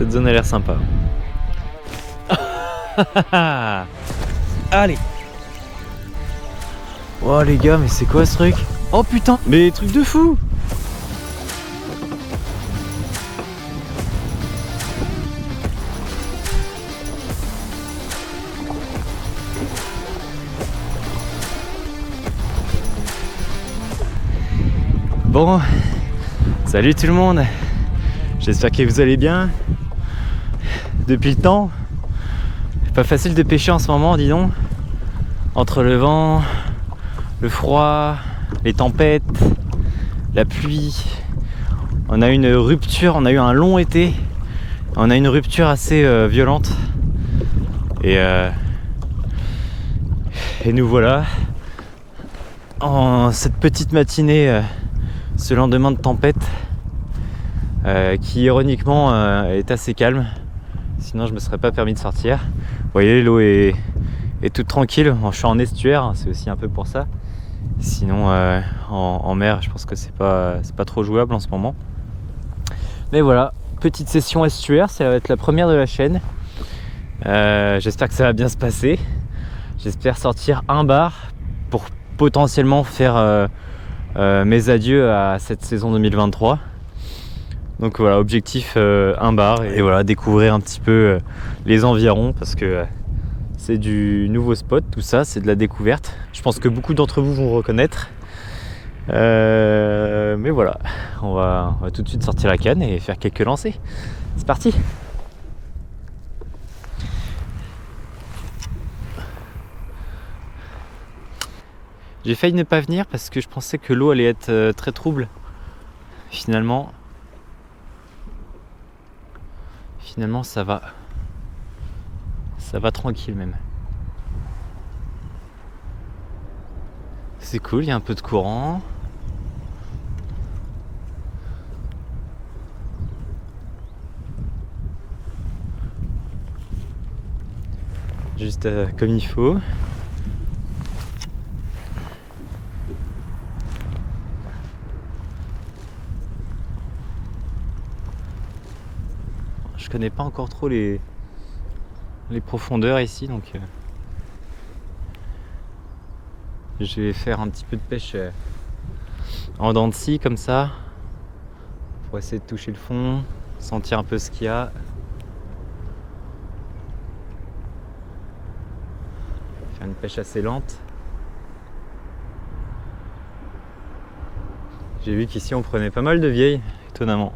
Cette zone a l'air sympa. Allez. Oh les gars, mais c'est quoi ce truc? Oh putain, mais truc de fou. Bon, salut tout le monde. J'espère que vous allez bien. Depuis le temps, c'est pas facile de pêcher en ce moment, dis donc. Entre le vent, le froid, les tempêtes, la pluie. On a eu une rupture, on a eu un long été. On a eu une rupture assez violente. Et nous voilà en cette petite matinée, ce lendemain de tempête, qui ironiquement est assez calme. Sinon je me serais pas permis de sortir. Vous voyez, l'eau est toute tranquille. Bon, je suis en estuaire, hein, c'est aussi un peu pour ça. Sinon en mer, je pense que c'est pas trop jouable en ce moment. Mais voilà, petite session estuaire, ça va être la première de la chaîne. J'espère que ça va bien se passer. J'espère sortir un bar pour potentiellement faire mes adieux à cette saison 2023. Donc voilà, objectif un bar et voilà, découvrir un petit peu les environs parce que c'est du nouveau spot, tout ça, c'est de la découverte. Je pense que beaucoup d'entre vous vont reconnaître. Mais voilà, on va tout de suite sortir la canne et faire quelques lancers. C'est parti! J'ai failli ne pas venir parce que je pensais que l'eau allait être très trouble. Finalement ça va. Ça va tranquille même. C'est cool, il y a un peu de courant. Juste comme il faut. Je connais pas encore trop les profondeurs ici, donc je vais faire un petit peu de pêche en dents de scie comme ça pour essayer de toucher le fond, sentir un peu ce qu'il y a. Faire une pêche assez lente. J'ai vu qu'ici on prenait pas mal de vieilles, étonnamment.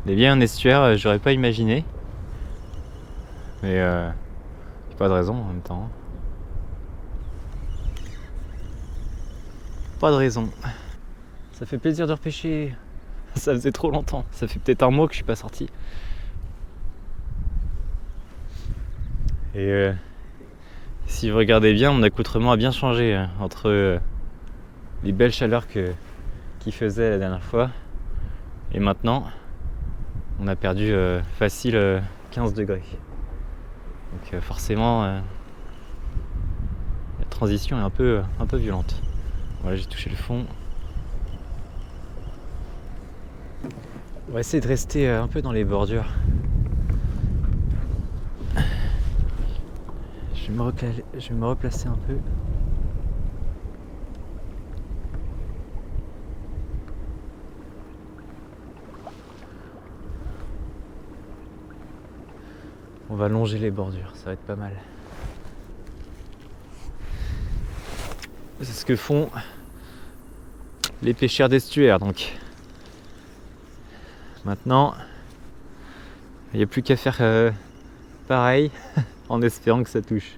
Des vieilles en estuaire, j'aurais pas imaginé. Mais pas de raison en même temps. Pas de raison. Ça fait plaisir de repêcher. Ça faisait trop longtemps. Ça fait peut-être un mois que je suis pas sorti. Et si vous regardez bien, mon accoutrement a bien changé entre les belles chaleurs qu'il faisait la dernière fois et maintenant. On a perdu facile 15 degrés. Donc forcément, la transition est un peu violente. Voilà, j'ai touché le fond. On va essayer de rester un peu dans les bordures. Je vais me replacer un peu. On va longer les bordures, ça va être pas mal. C'est ce que font les pêcheurs d'estuaire donc. Maintenant, il n'y a plus qu'à faire pareil en espérant que ça touche.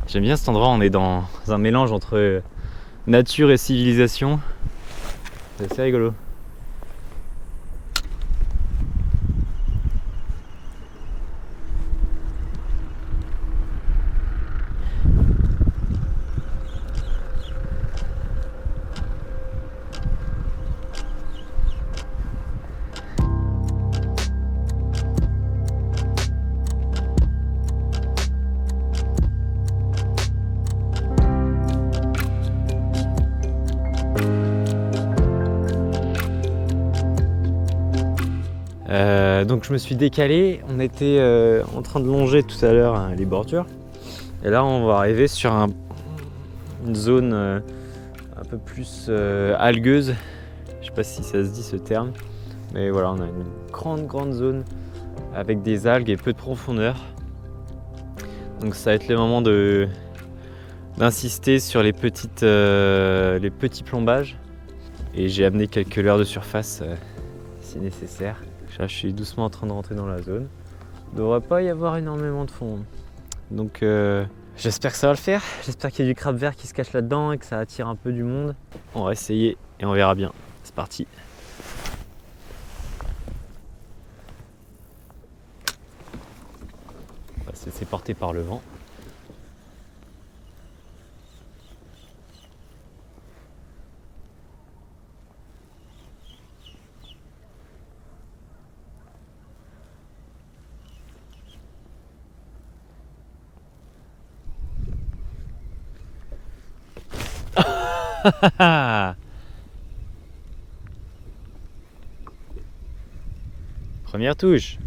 J'aime bien cet endroit, on est dans un mélange entre nature et civilisation. C'est assez rigolo. Donc je me suis décalé, on était en train de longer tout à l'heure les bordures. Et là on va arriver sur une zone un peu plus algueuse. Je sais pas si ça se dit ce terme. Mais voilà, on a une grande zone avec des algues et peu de profondeur. Donc ça va être le moment d'insister sur les petits plombages. Et j'ai amené quelques leurres de surface si nécessaire. Là, je suis doucement en train de rentrer dans la zone. Il ne devrait pas y avoir énormément de fond. Donc j'espère que ça va le faire. J'espère qu'il y a du crabe vert qui se cache là-dedans et que ça attire un peu du monde. On va essayer et on verra bien. C'est parti. On va se laisser porter par le vent. Première touche.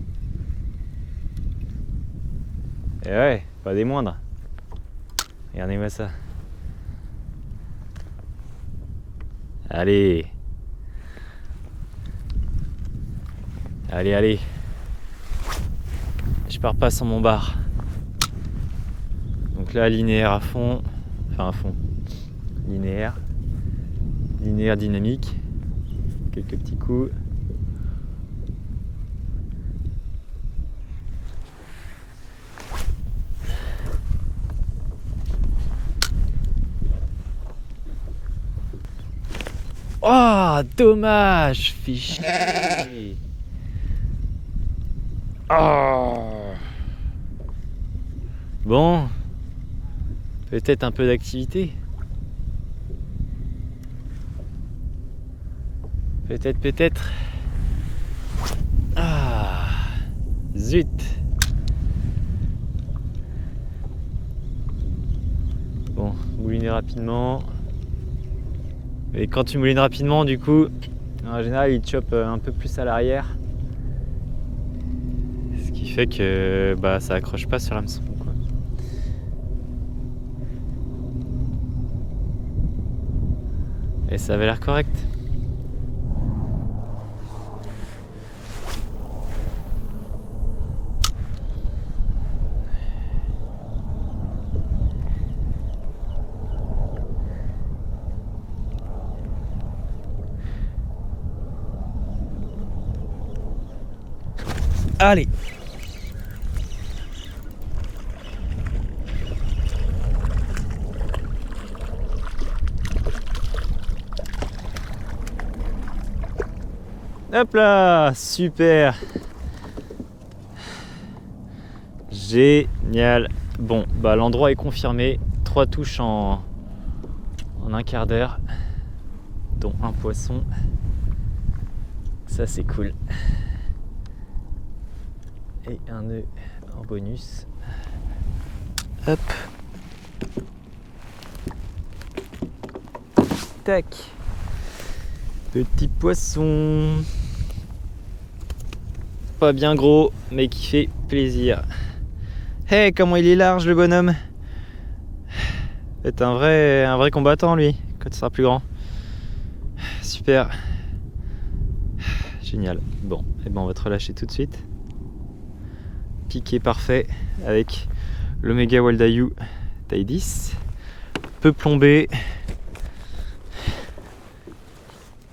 Et ouais, pas des moindres. Regardez-moi ça. Allez. Allez. Je pars pas sans mon bar. Donc là, linéaire à fond. Enfin à fond. Linéaire dynamique, quelques petits coups. Oh, dommage, fichu. Oh. Bon, peut-être un peu d'activité. Peut-être. Ah, zut. Bon, mouliner rapidement. Et quand tu moulines rapidement, du coup, en général, il chope un peu plus à l'arrière. Ce qui fait que ça accroche pas sur l'hameçon, quoi. Et ça avait l'air correct. Allez. Hop là, super. Génial. Bon, l'endroit est confirmé. 3 touches en un quart d'heure, dont un poisson. Ça c'est cool. Et un nœud en bonus. Hop. Tac. Petit poisson. Pas bien gros, mais qui fait plaisir. Hey, comment il est large le bonhomme. C'est un vrai combattant lui, quand il sera plus grand. Super. Génial. Bon, et on va te relâcher tout de suite. Piqué parfait avec l'Omega Waldayu taille 10. Peu plombé.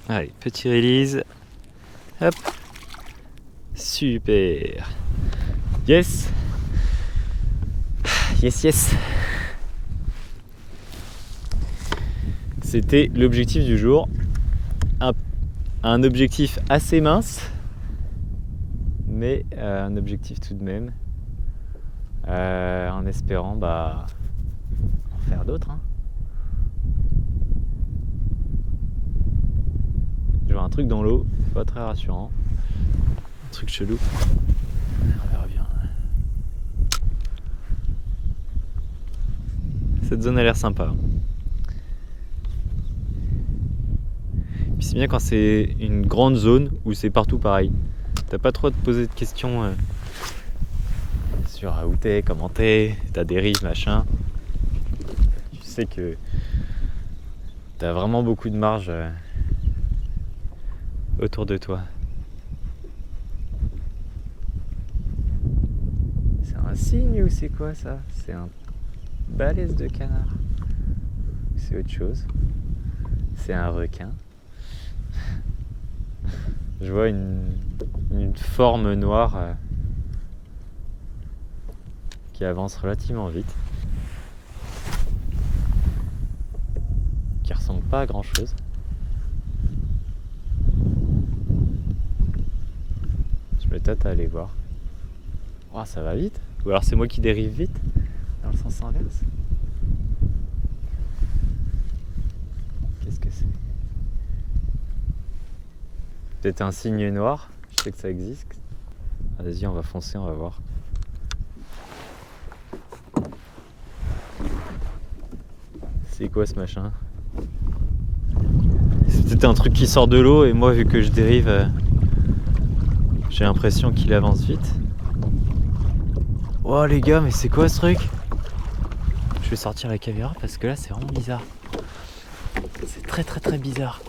Allez, petit release. Hop. Super. Yes. C'était l'objectif du jour. Un objectif assez mince, mais un objectif tout de même, en espérant en faire d'autres. Je vois un truc dans l'eau, pas très rassurant, un truc chelou. On verra bien. Cette zone a l'air sympa. Puis c'est bien quand c'est une grande zone où c'est partout pareil. t'as pas trop à te poser de questions sur où t'es, comment t'es, ta dérive, machin. Tu sais que t'as vraiment beaucoup de marge autour de toi. C'est un cygne ou c'est quoi ça? C'est un balèze de canard. C'est autre chose. C'est un requin. Je vois une forme noire qui avance relativement vite. Qui ressemble pas à grand chose. Je me tâte à aller voir. Oh, ça va vite. Ou alors c'est moi qui dérive vite dans le sens inverse. Qu'est-ce que c'est? Peut-être un cygne noir. Je sais que ça existe. Vas-y, on va foncer, on va voir. C'est quoi ce machin? C'est peut-être un truc qui sort de l'eau et moi vu que je dérive, j'ai l'impression qu'il avance vite. Oh les gars, mais c'est quoi ce truc? Je vais sortir la caméra parce que là c'est vraiment bizarre. C'est très très très bizarre.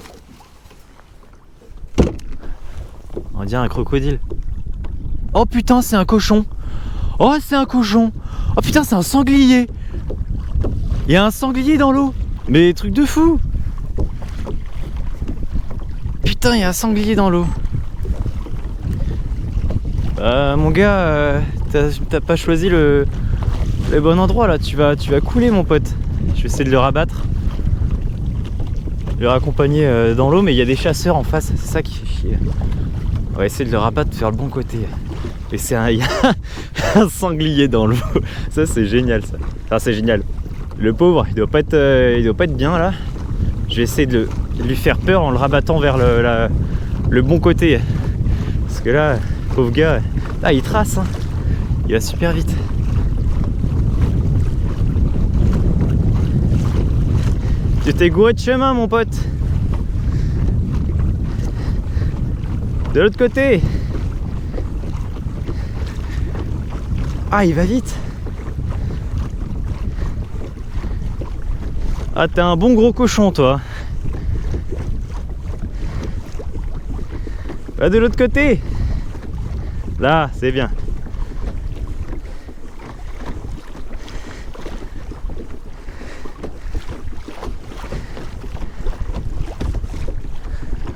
On dirait un crocodile. Oh putain, c'est un cochon. Oh, c'est un cochon. Oh putain, c'est un sanglier. Il y a un sanglier dans l'eau. Mais truc de fou. Putain, il y a un sanglier dans l'eau. Mon gars, t'as pas choisi le bon endroit là. Tu vas couler, mon pote. Je vais essayer de le rabattre. Le raccompagner dans l'eau, mais il y a des chasseurs en face. C'est ça qui fait chier. On va essayer de le rabattre vers le bon côté. Et il y a un sanglier dans l'eau. Ça, c'est génial, ça. Enfin, c'est génial. Le pauvre, il doit pas être bien là. Je vais essayer de lui faire peur en le rabattant vers le bon côté. Parce que là, pauvre gars, là, il trace. Hein. Il va super vite. Tu t'es gouré de chemin, mon pote. De l'autre côté. Ah, il va vite. Ah, t'es un bon gros cochon, toi. Va de l'autre côté. Là, c'est bien.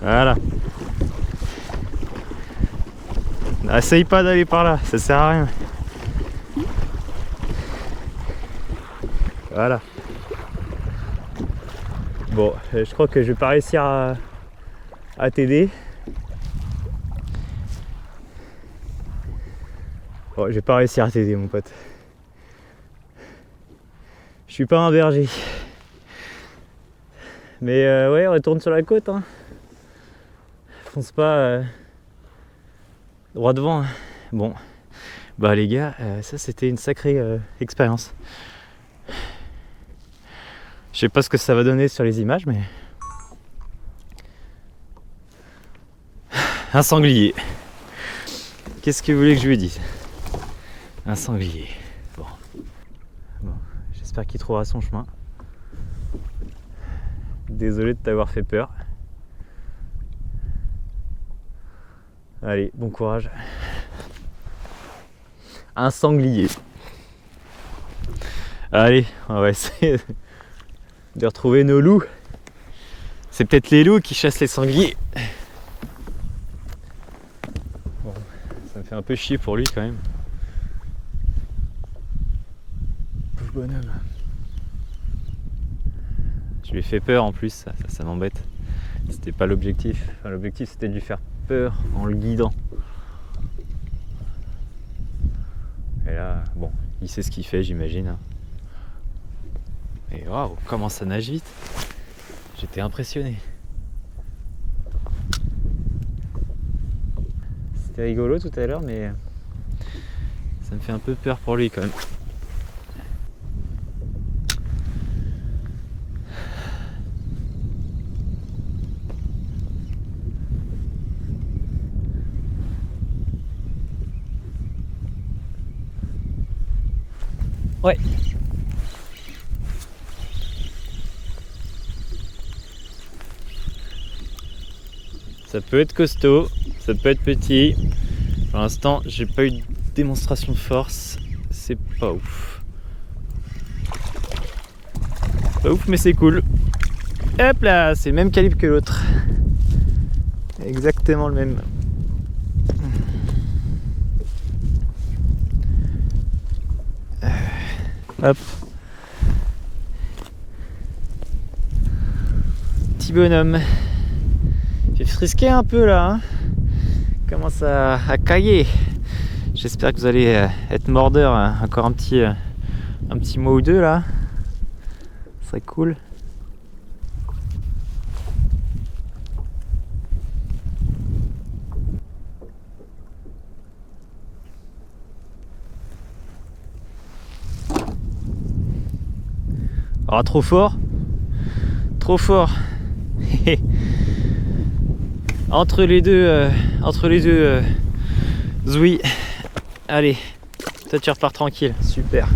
Voilà. Essaye pas d'aller par là, ça sert à rien. Voilà. Bon, je crois que je vais pas réussir à t'aider. Bon, je vais pas réussir à t'aider, mon pote. Je suis pas un berger. Mais ouais, retourne sur la côte. Hein. Fonce pas droit devant. Hein. Bon, bah les gars, ça c'était une sacrée expérience. Je sais pas ce que ça va donner sur les images, mais un sanglier. Qu'est-ce que vous voulez que je lui dise? Un sanglier. Bon, j'espère qu'il trouvera son chemin. Désolé de t'avoir fait peur. Allez, bon courage. Un sanglier. Allez, on va essayer de retrouver nos loups. C'est peut-être les loups qui chassent les sangliers. Bon, ça me fait un peu chier pour lui quand même. Pauvre bonhomme. Je lui ai fait peur en plus, ça m'embête. C'était pas l'objectif. Enfin, l'objectif c'était de lui faire peur en le guidant. Et là, bon, il sait ce qu'il fait, j'imagine. Hein. Et waouh, comment ça nage vite! J'étais impressionné. C'était rigolo tout à l'heure, mais ça me fait un peu peur pour lui quand même. Ouais. Ça peut être costaud, ça peut être petit. Pour l'instant, j'ai pas eu de démonstration de force. C'est pas ouf. Pas ouf, mais c'est cool. Hop là, c'est le même calibre que l'autre. Exactement le même. Hop. Petit bonhomme. J'ai frisqué un peu là. Hein. Commence à cailler. J'espère que vous allez être mordeur encore un petit mois ou deux là. Ce serait cool. Ah, trop fort. Trop fort. entre les deux Zoui. Allez, toi tu repars tranquille, super.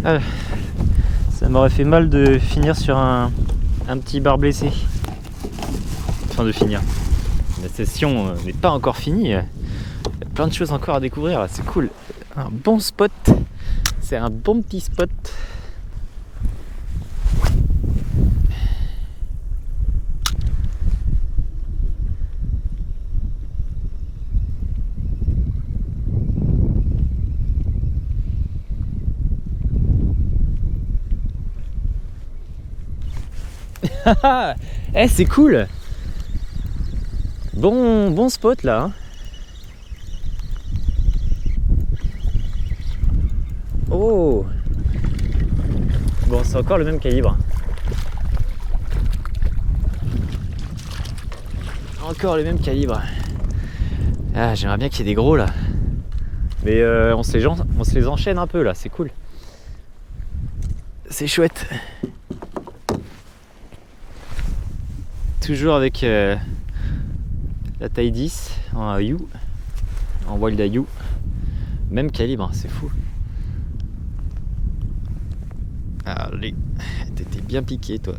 Ah, ça m'aurait fait mal de finir sur un petit bar blessé. Enfin de finir. La session n'est pas encore finie. Il y a plein de choses encore à découvrir, c'est cool. Un bon spot. C'est un bon petit spot. Eh, c'est cool. Bon spot là. Hein. Oh. Bon, c'est encore le même calibre. Encore le même calibre. Ah, j'aimerais bien qu'il y ait des gros là. Mais on se les enchaîne un peu là, c'est cool. C'est chouette. Toujours avec la taille 10 en Ayu, en Wild Ayu. Même calibre, c'est fou. Allez, t'étais bien piqué toi.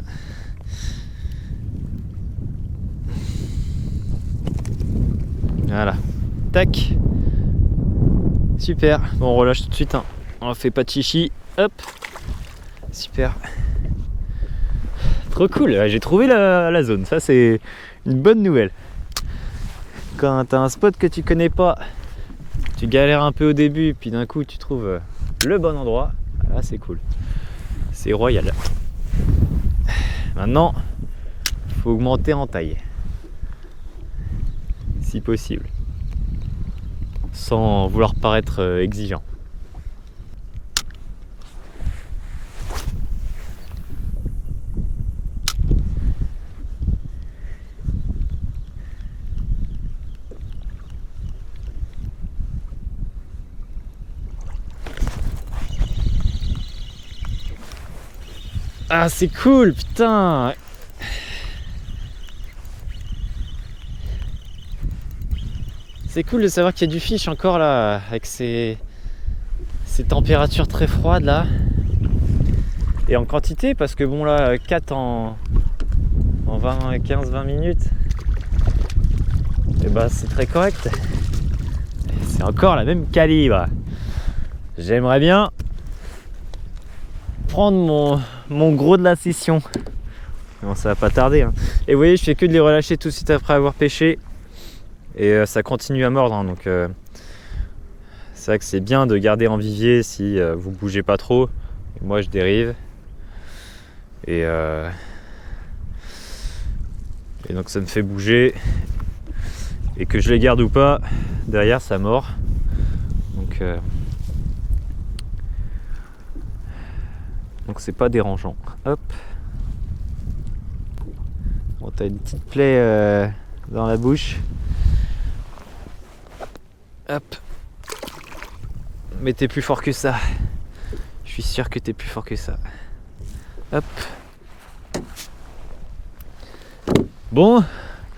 Voilà. Tac. Super. Bon, on relâche tout de suite. Hein. On fait pas de chichi. Hop. Super. Trop cool. J'ai trouvé la zone. Ça, c'est une bonne nouvelle. Quand t'as un spot que tu connais pas, tu galères un peu au début, puis d'un coup, tu trouves le bon endroit. Là, c'est cool. C'est royal. Maintenant, il faut augmenter en taille. Si possible. Sans vouloir paraître exigeant. Ah, c'est cool, putain! C'est cool de savoir qu'il y a du fish encore là, avec ces températures très froides là. Et en quantité, parce que bon là, 4 en 15-20 minutes, et bah c'est très correct. C'est encore la même calibre. J'aimerais bien prendre mon gros de la session. Bon, ça va pas tarder. Hein. Et vous voyez, je fais que de les relâcher tout de suite après avoir pêché. Et ça continue à mordre. Hein, donc c'est vrai que c'est bien de garder en vivier si vous bougez pas trop. Et moi, je dérive. Et donc ça me fait bouger. Et que je les garde ou pas, derrière ça mord. Donc c'est pas dérangeant. Hop. Bon, t'as une petite plaie dans la bouche. Hop. Mais t'es plus fort que ça. Je suis sûr que t'es plus fort que ça. Hop. Bon,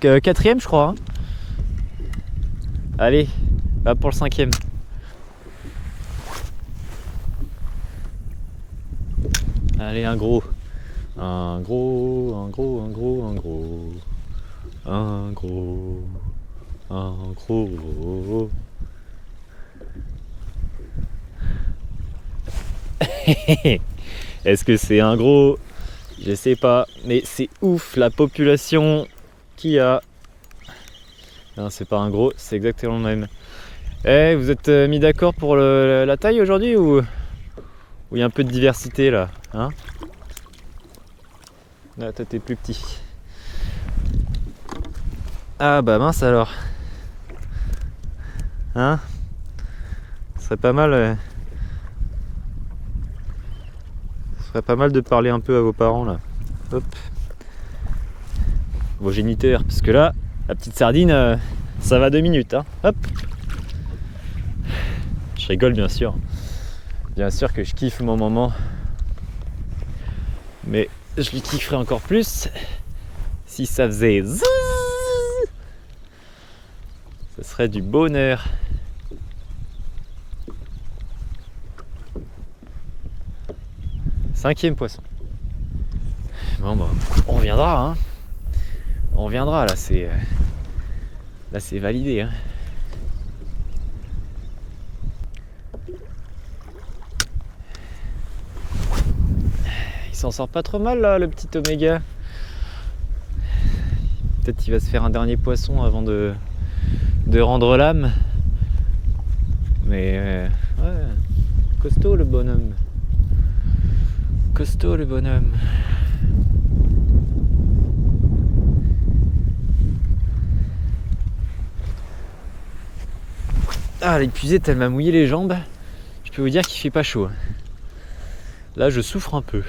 quatrième je crois. Hein. Allez, va pour le cinquième. Allez, un gros. Un gros, un gros, un gros, un gros. Un gros. Un gros. Est-ce que c'est un gros? Je sais pas, mais c'est ouf la population qu'il y a. Non, c'est pas un gros, c'est exactement le même. Eh, vous êtes mis d'accord pour la taille aujourd'hui ou il y a un peu de diversité là, hein? Là, toi t'es plus petit. Ah bah mince alors. Hein? Ce serait pas mal. Ce serait pas mal de parler un peu à vos parents là. Hop. Vos géniteurs, parce que là, la petite sardine, ça va 2 minutes, hein. Hop. Je rigole bien sûr. Bien sûr que je kiffe mon moment. Mais je lui kifferais encore plus si ça faisait zzzz. Ce serait du bonheur. Cinquième poisson. Bon bah, on reviendra, hein. On reviendra, là c'est validé, hein. Il s'en sort pas trop mal là, le petit Oméga. Peut-être qu'il va se faire un dernier poisson avant de rendre l'âme. Mais ouais, costaud le bonhomme. Costaud le bonhomme. Ah, l'épuisette, elle m'a mouillé les jambes. Je peux vous dire qu'il fait pas chaud. Là, je souffre un peu.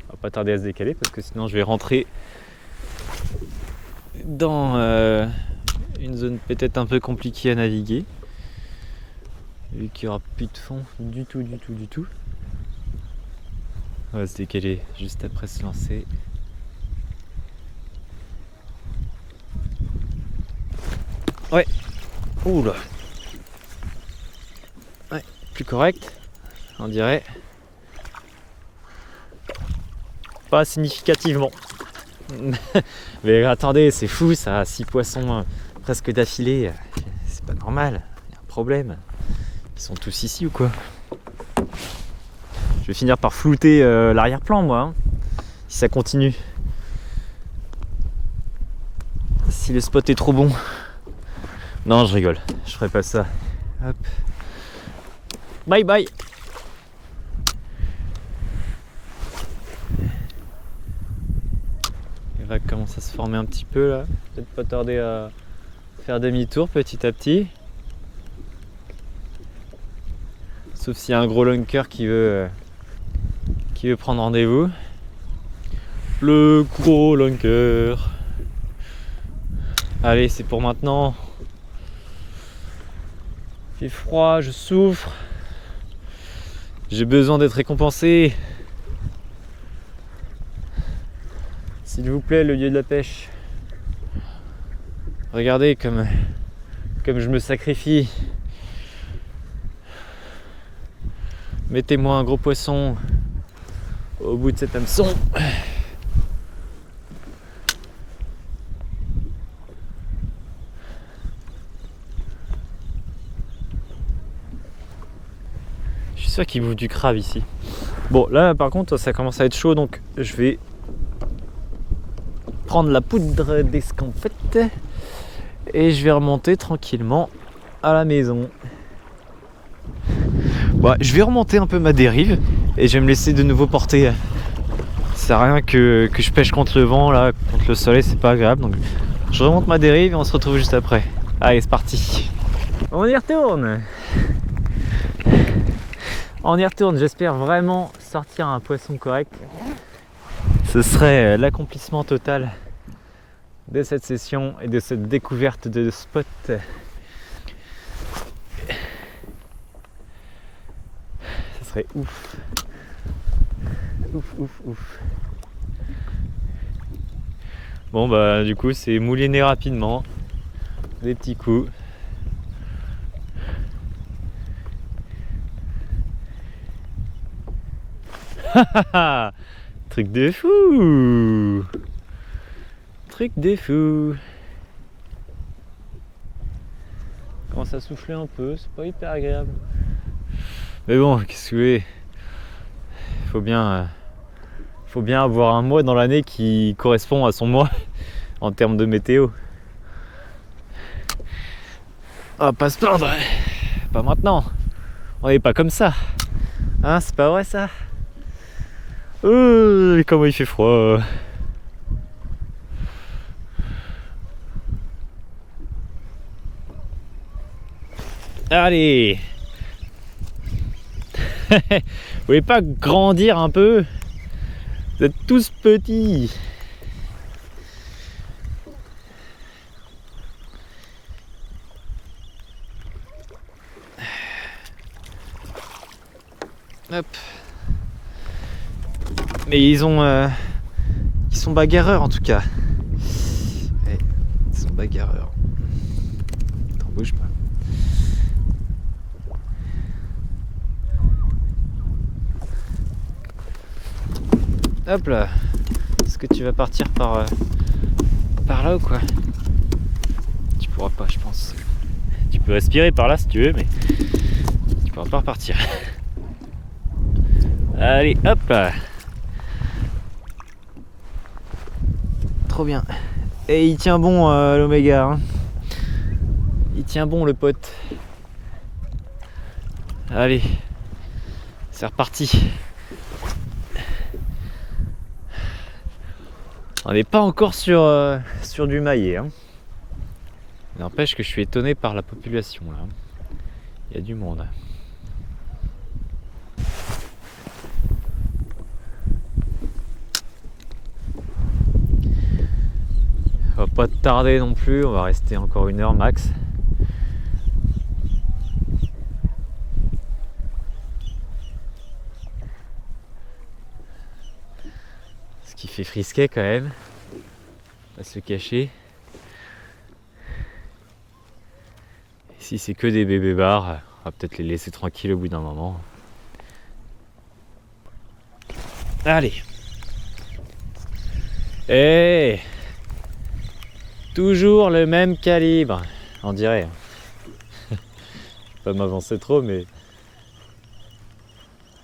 On va pas tarder à se décaler parce que sinon je vais rentrer dans une zone peut-être un peu compliquée à naviguer. Vu qu'il n'y aura plus de fond du tout. On va se décaler juste après se lancer. Ouais. Oula. Ouais, plus correct, on dirait. Pas significativement. Mais attendez, c'est fou ça, 6 poissons presque d'affilée. C'est pas normal, il y a un problème. Ils sont tous ici ou quoi? Je vais finir par flouter l'arrière-plan moi, hein, si ça continue. Si le spot est trop bon. Non, je rigole, je ferai pas ça. Hop. Bye bye. Il va commencer à se former un petit peu là. Peut-être pas tarder à faire demi-tour petit à petit. Sauf s'il y a un gros lunker qui veut prendre rendez-vous. Le gros lunker. Allez, c'est pour maintenant. Il fait froid, je souffre. J'ai besoin d'être récompensé. S'il vous plaît, le lieu de la pêche. Regardez comme je me sacrifie. Mettez-moi un gros poisson au bout de cet hameçon. Je suis sûr qu'il bouffe du crabe ici. Bon, là par contre ça commence à être chaud, donc je vais prendre la poudre d'escampette et je vais remonter tranquillement à la maison. Bon, je vais remonter un peu ma dérive et je vais me laisser de nouveau porter. Ça sert à rien que je pêche contre le vent, là, contre le soleil, c'est pas agréable. Donc je remonte ma dérive et on se retrouve juste après. Allez, c'est parti. On y retourne. On y retourne, j'espère vraiment sortir un poisson correct. Ce serait l'accomplissement total de cette session et de cette découverte de spot. Ce serait ouf. Ouf. Bon bah du coup c'est mouliné rapidement. Des petits coups. Truc de fou. Truc de fou. Commence à souffler un peu, c'est pas hyper agréable. Mais bon, qu'est-ce que vous voulez, faut bien avoir un mois dans l'année qui correspond à son mois en termes de météo. On va pas se plaindre, pas maintenant. On n'est pas comme ça, hein, c'est pas vrai ça. Comment il fait froid. Allez. Vous voulez pas grandir un peu? Vous êtes tous petits. Hop. Mais ils sont bagarreurs en tout cas. Ouais, ils sont bagarreurs. T'en bouge pas. Hop là. Est-ce que tu vas partir par là ou quoi? Tu pourras pas, je pense. Tu peux respirer par là si tu veux, mais tu pourras pas repartir. Allez, hop là. Trop bien. Et il tient bon l'oméga. Hein. Il tient bon le pote. Allez, c'est reparti. On n'est pas encore sur du maillet. Hein. N'empêche que je suis étonné par la population là. Il y a du monde. On va pas tarder non plus, on va rester encore 1 heure max. Ce qui fait frisquet quand même, pas se cacher. Si c'est que des bébés bars, on va peut-être les laisser tranquilles au bout d'un moment. Allez. Et toujours le même calibre, on dirait. Je vais pas m'avancer trop, mais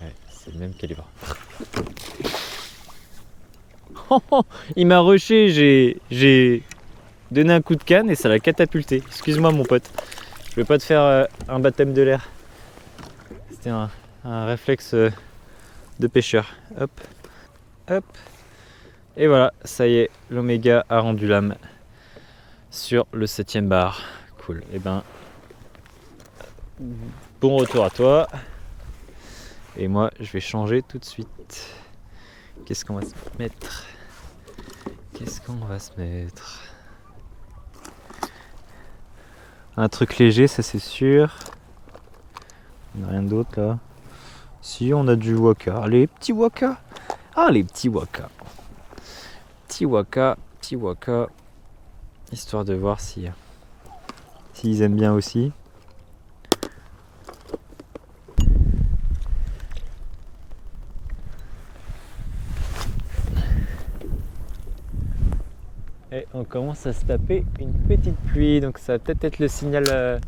ouais, c'est le même calibre. Il m'a rushé, j'ai donné un coup de canne et ça l'a catapulté. Excuse-moi mon pote, je vais pas te faire un baptême de l'air. C'était un réflexe de pêcheur. Hop, hop. Et voilà, ça y est, l'oméga a rendu l'âme sur le 7e bar. Cool. Et ben, bon retour à toi. Et moi, je vais changer tout de suite. Qu'est-ce qu'on va se mettre? Qu'est-ce qu'on va se mettre? Un truc léger, ça c'est sûr. On n'a rien d'autre là. Si, on a du waka. Les petits waka. Ah, les petits waka. Petit waka, petit waka. Histoire de voir s'ils aiment bien aussi. Et on commence à se taper une petite pluie, donc ça va peut-être être le signal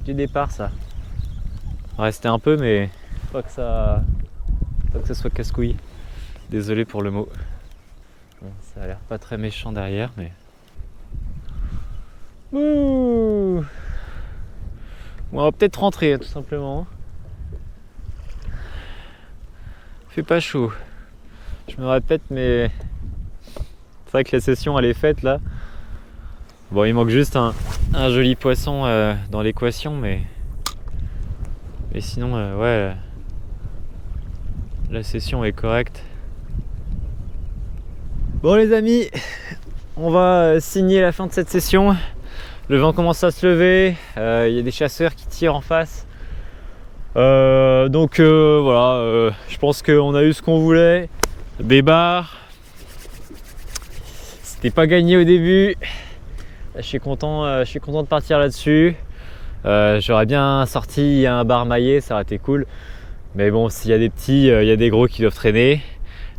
du départ ça. On va rester un peu mais pas que ça soit casse-couille. Désolé pour le mot. Bon, ça a l'air pas très méchant derrière mais... Ouh. Bon, on va peut-être rentrer tout simplement. Il fait pas chaud. Je me répète mais... C'est vrai que la session elle est faite là. Bon, il manque juste un joli poisson dans l'équation, mais sinon ouais, la session est correcte. Bon les amis, on va signer la fin de cette session. Le vent commence à se lever, il y a des chasseurs qui tirent en face. Donc voilà, je pense qu'on a eu ce qu'on voulait. Bébar. C'était pas gagné au début. Je suis content de partir là-dessus. J'aurais bien sorti un bar maillé, ça aurait été cool. Mais bon, s'il y a des petits, il y a des gros qui doivent traîner.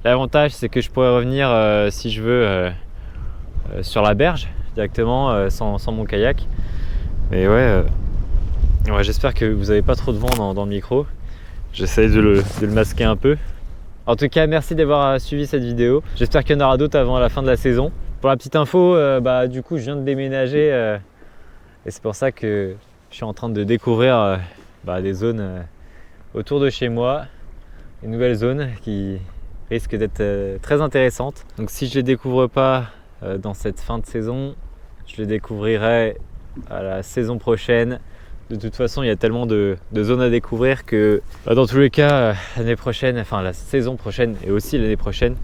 L'avantage, c'est que je pourrais revenir si je veux sur la berge directement sans mon kayak. Mais ouais, j'espère que vous n'avez pas trop de vent dans le micro. J'essaie de le masquer un peu. En tout cas, merci d'avoir suivi cette vidéo. J'espère qu'il y en aura d'autres avant la fin de la saison. Pour la petite info, du coup, je viens de déménager et c'est pour ça que je suis en train de découvrir des zones autour de chez moi, une nouvelle zone qui risque d'être très intéressante. Donc si je ne les découvre pas dans cette fin de saison, je les découvrirai à la saison prochaine. De toute façon, il y a tellement de zones à découvrir que dans tous les cas, l'année prochaine, enfin la saison prochaine et aussi l'année prochaine,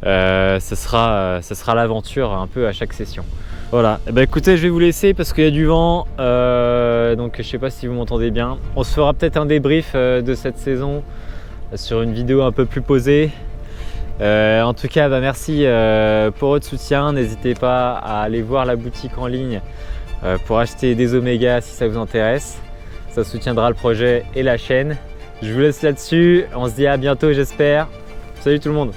ce sera l'aventure un peu à chaque session. Voilà, et écoutez, je vais vous laisser parce qu'il y a du vent, donc je sais pas si vous m'entendez bien. On se fera peut-être un débrief de cette saison sur une vidéo un peu plus posée. En tout cas, merci pour votre soutien. N'hésitez pas à aller voir la boutique en ligne pour acheter des Omega si ça vous intéresse. Ça soutiendra le projet et la chaîne. Je vous laisse là-dessus. On se dit à bientôt, j'espère. Salut tout le monde.